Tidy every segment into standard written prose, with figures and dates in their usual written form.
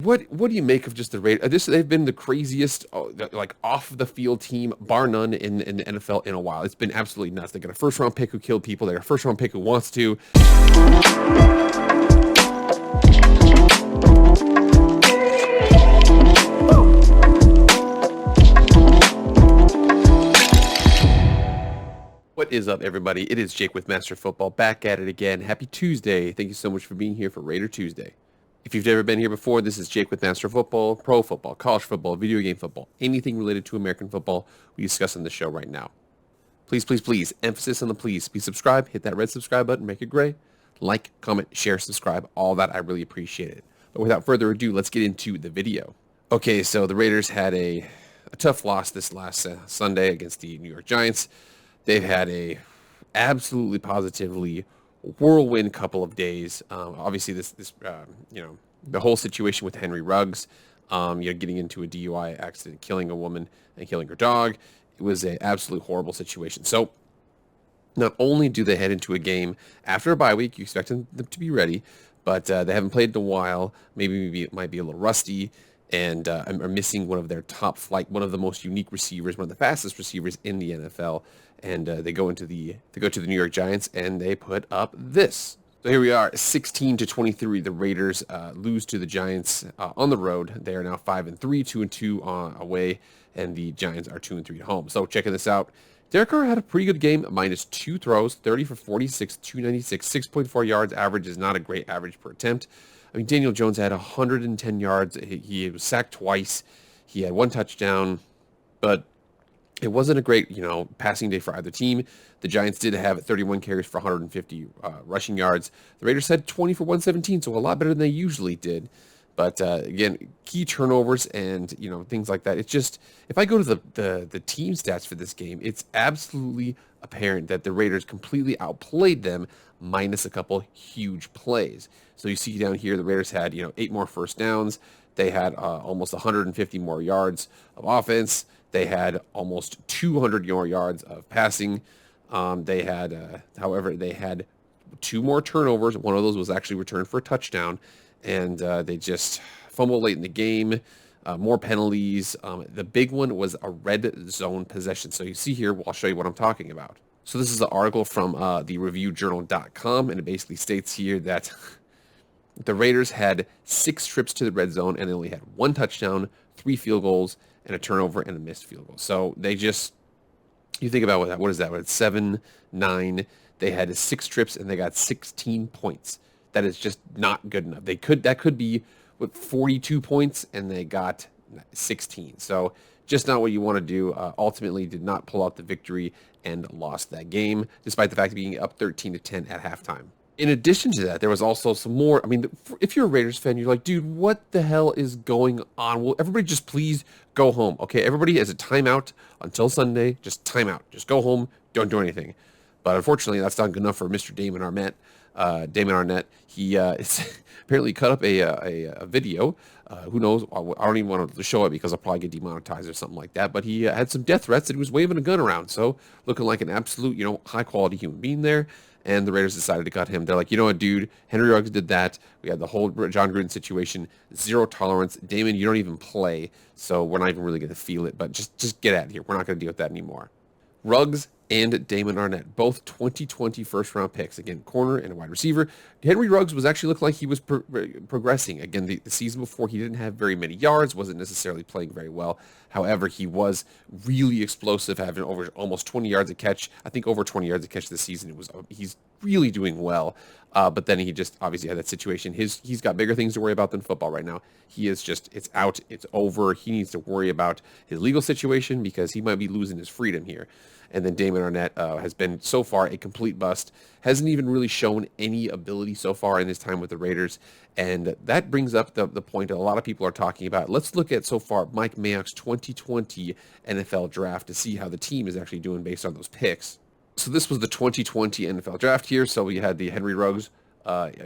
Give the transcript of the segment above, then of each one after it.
What do you make of just the Raiders? They've been the craziest, like off the field team, bar none, in the NFL in a while. It's been absolutely nuts. They got a first round pick who killed people. They got a first round pick who wants to. What is up, everybody? It is Jake with Master Football, back at it again. Happy Tuesday. Thank you so much for being here for Raider Tuesday. If you've never been here before, this is Jake with Master Football, pro football, college football, video game football, anything related to American football we discuss on the show right now. Please, please, please, emphasis on the please. Be subscribed, hit that red subscribe button, make it gray. Like, comment, share, subscribe, all that. I really appreciate it. But without further ado, let's get into the video. Okay, so the Raiders had a tough loss this last Sunday against the New York Giants. They've had a absolutely positively whirlwind couple of days. Obviously, the whole situation with Henry Ruggs, getting into a DUI accident, killing a woman and killing her dog. It was an absolute horrible situation. So not only do they head into a game after a bye week, you expect them to be ready, but they haven't played in a while. Maybe it might be a little rusty, and are missing one of their top flight, one of the most unique receivers, one of the fastest receivers in the NFL. And they go to the New York Giants, and they put up this. So here we are, 16-23. The Raiders lose to the Giants on the road. They are now 5-3, 2-2 away, and the Giants are 2-3 at home. So checking this out, Derek Carr had a pretty good game, minus 2 throws, 30 for 46, 296, 6.4 yards. Average is not a great average per attempt. I mean, Daniel Jones had 110 yards. He was sacked twice. He had 1 touchdown, but it wasn't a great, passing day for either team. The Giants did have 31 carries for 150 rushing yards. The Raiders had 20 for 117, so a lot better than they usually did. But again, key turnovers and things like that. It's just, if I go to the team stats for this game, it's absolutely apparent that the Raiders completely outplayed them, minus a couple huge plays. So you see down here, the Raiders had 8 more first downs. They had almost 150 more yards of offense. They had almost 200 more yards of passing. They had 2 more turnovers. One of those was actually returned for a touchdown. And they just fumbled late in the game. More penalties. The big one was a red zone possession. So you see here, I'll show you what I'm talking about. So this is an article from the reviewjournal.com, and it basically states here that the Raiders had 6 trips to the red zone, and they only had 1 touchdown, 3 field goals, and a turnover and a missed field goal. So they just, you think about what is that? It's 7, 9. They had 6 trips, and they got 16 points. That is just not good enough. That could be 42 points, and they got 16. So just not what you want to do. Ultimately, did not pull out the victory and lost that game, despite the fact of being up 13-10 at halftime. In addition to that, there was also some more. I mean, if you're a Raiders fan, you're like, dude, what the hell is going on? Will everybody just please go home? Okay, everybody has a timeout until Sunday. Just timeout. Just go home. Don't do anything. But unfortunately, that's not good enough for Mr. Damon Arnett. He apparently cut up a video. Who knows? I don't even want to show it because I'll probably get demonetized or something like that. But he had some death threats and he was waving a gun around. So looking like an absolute, high-quality human being there. And the Raiders decided to cut him. They're like, you know what, dude? Henry Ruggs did that. We had the whole John Gruden situation. 0 tolerance. Damon, you don't even play. So we're not even really going to feel it. But just get out of here. We're not going to deal with that anymore. Ruggs and Damon Arnett, both 2020 first-round picks. Again, corner and a wide receiver. Henry Ruggs was actually looking like he was progressing. Again, the season before, he didn't have very many yards, wasn't necessarily playing very well. However, he was really explosive, having over almost 20 yards a catch. I think over 20 yards a catch this season. He's really doing well. But then he just obviously had that situation. He's got bigger things to worry about than football right now. He is just, it's out, it's over. He needs to worry about his legal situation because he might be losing his freedom here. And then Damon Arnett has been so far a complete bust. Hasn't even really shown any ability so far in his time with the Raiders. And that brings up the point that a lot of people are talking about. Let's look at so far Mike Mayock's 2020 NFL draft to see how the team is actually doing based on those picks. So this was the 2020 NFL draft here. So we had the Henry Ruggs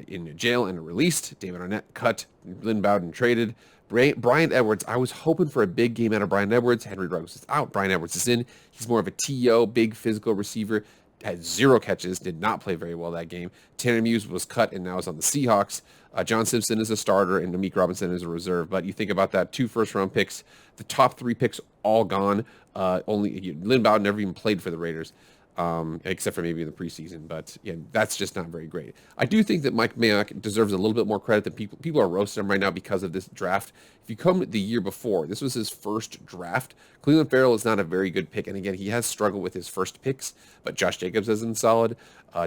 in jail and released. Damon Arnett cut. Lynn Bowden traded. Bryan Edwards, I was hoping for a big game out of Bryan Edwards. Henry Ruggs is out. Bryan Edwards is in. He's more of a TO, big physical receiver. had 0 catches, did not play very well that game. Tanner Muse was cut and now is on the Seahawks. John Simpson is a starter and Namik Robinson is a reserve. But you think about that, 2 first-round picks, the top 3 picks all gone. Lynn Bowden never even played for the Raiders, except for maybe in the preseason. But yeah, that's just not very great. I do think that Mike Mayock deserves a little bit more credit than people. People are roasting him right now because of this draft. If you come the year before, this was his first draft. Cleveland Farrell is not a very good pick. And again, he has struggled with his first picks, but Josh Jacobs isn't solid.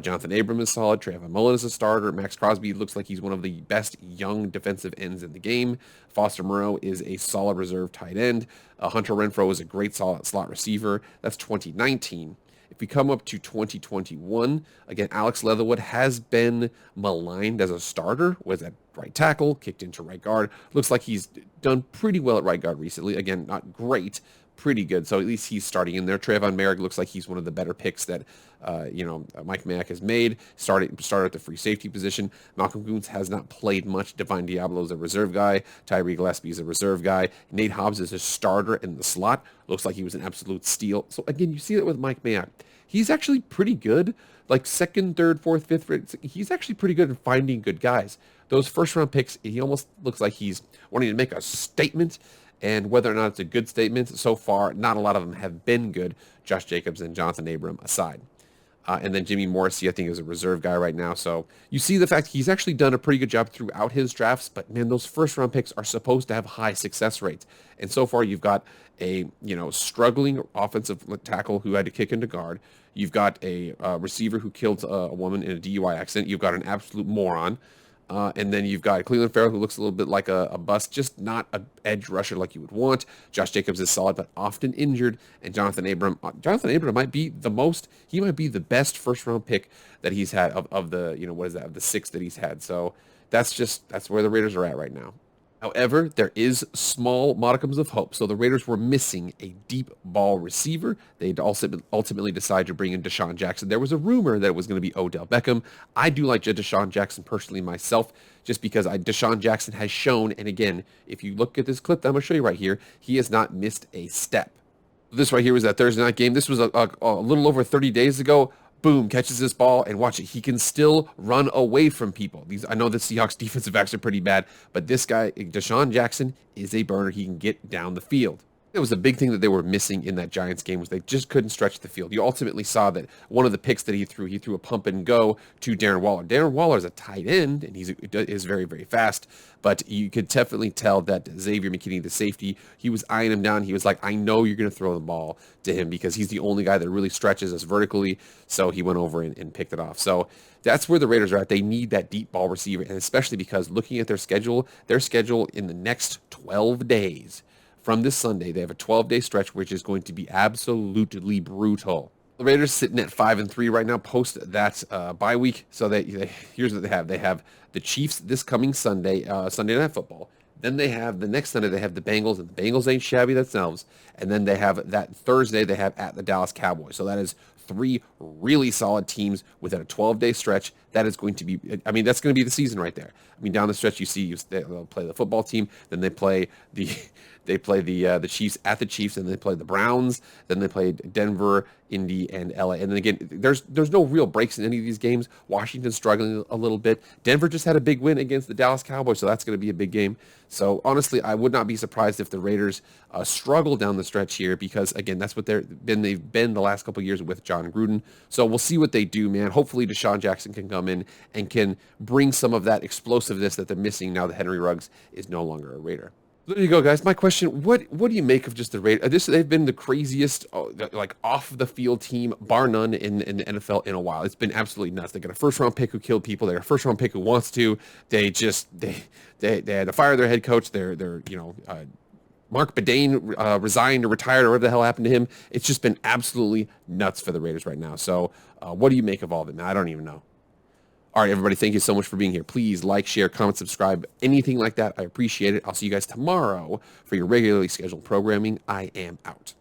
Jonathan Abram is solid. Trayvon Mullen is a starter. Max Crosby looks like he's one of the best young defensive ends in the game. Foster Moreau is a solid reserve tight end. Hunter Renfrow is a great solid slot receiver. That's 2019. If we come up to 2021, again, Alex Leatherwood has been maligned as a starter, was at right tackle, kicked into right guard. Looks like he's done pretty well at right guard recently. Again, not great, pretty good. So at least he's starting in there. Trayvon Merrick looks like he's one of the better picks that, Mike Mack has made. Started at the free safety position. Malcolm Koonce has not played much. Divine Diablo is a reserve guy. Tyree Gillespie is a reserve guy. Nate Hobbs is a starter in the slot. Looks like he was an absolute steal. So again, you see that with Mike Mayock. He's actually pretty good. Like 2nd, 3rd, 4th, 5th, he's actually pretty good at finding good guys. Those first-round picks, he almost looks like he's wanting to make a statement, and whether or not it's a good statement, so far, not a lot of them have been good, Josh Jacobs and Jonathan Abram aside. And then Jimmy Morrissey, I think, is a reserve guy right now. So you see the fact he's actually done a pretty good job throughout his drafts, but man, those first-round picks are supposed to have high success rates. And so far, you've got a struggling offensive tackle who had to kick into guard. You've got a receiver who killed a woman in a DUI accident. You've got an absolute moron. And then you've got Cleveland Farrell, who looks a little bit like a bust, just not an edge rusher like you would want. Josh Jacobs is solid, but often injured. And Jonathan Abram might be the best first-round pick that he's had of the 6 that he's had. So that's where the Raiders are at right now. However, there is small modicums of hope. So the Raiders were missing a deep ball receiver. They'd also ultimately decided to bring in DeSean Jackson. There was a rumor that it was going to be Odell Beckham. I do like DeSean Jackson personally myself, just because DeSean Jackson has shown, and again, if you look at this clip that I'm going to show you right here, he has not missed a step. This right here was that Thursday night game. This was a little over 30 days ago. Boom, catches this ball, and watch it. He can still run away from people. I know the Seahawks defensive backs are pretty bad, but this guy, DeSean Jackson, is a burner. He can get down the field. It was a big thing that they were missing in that Giants game, was they just couldn't stretch the field. You ultimately saw that one of the picks that he threw a pump and go to Darren Waller. Darren Waller is a tight end, and is very, very fast, but you could definitely tell that Xavier McKinney, the safety, he was eyeing him down. He was like, I know you're going to throw the ball to him because he's the only guy that really stretches us vertically, so he went over and picked it off. So that's where the Raiders are at. They need that deep ball receiver, and especially because looking at their schedule in the next 12 days, from this Sunday, they have a 12-day stretch, which is going to be absolutely brutal. The Raiders sitting at 5-3 right now, post that bye week. So here's what they have. They have the Chiefs this coming Sunday, Sunday Night Football. Then they have the next Sunday, they have the Bengals, and the Bengals ain't shabby themselves. And then they have that Thursday, they have at the Dallas Cowboys. So that is 3 really solid teams within a 12-day stretch. That is going to be, that's going to be the season right there. Down the stretch, they'll play the football team, then they play the Chiefs at the Chiefs, and they play the Browns, then they play Denver, Indy, and LA. And then again, there's no real breaks in any of these games. Washington's struggling a little bit. Denver just had a big win against the Dallas Cowboys, so that's going to be a big game. So honestly, I would not be surprised if the Raiders struggle down the stretch here, because again, that's what they've been the last couple of years with John Gruden. So we'll see what they do, man. Hopefully DeSean Jackson can come in and can bring some of that explosiveness that they're missing now that Henry Ruggs is no longer a Raider. There you go, guys. My question, what do you make of just the Raiders? They've been the craziest, off-the-field team, bar none, in the NFL in a while. It's been absolutely nuts. They got a first-round pick who killed people. They got a first-round pick who wants to. They had to fire their head coach. Mark Bedane resigned or retired or whatever the hell happened to him. It's just been absolutely nuts for the Raiders right now. So what do you make of all of it, man? I don't even know. All right, everybody, thank you so much for being here. Please like, share, comment, subscribe, anything like that. I appreciate it. I'll see you guys tomorrow for your regularly scheduled programming. I am out.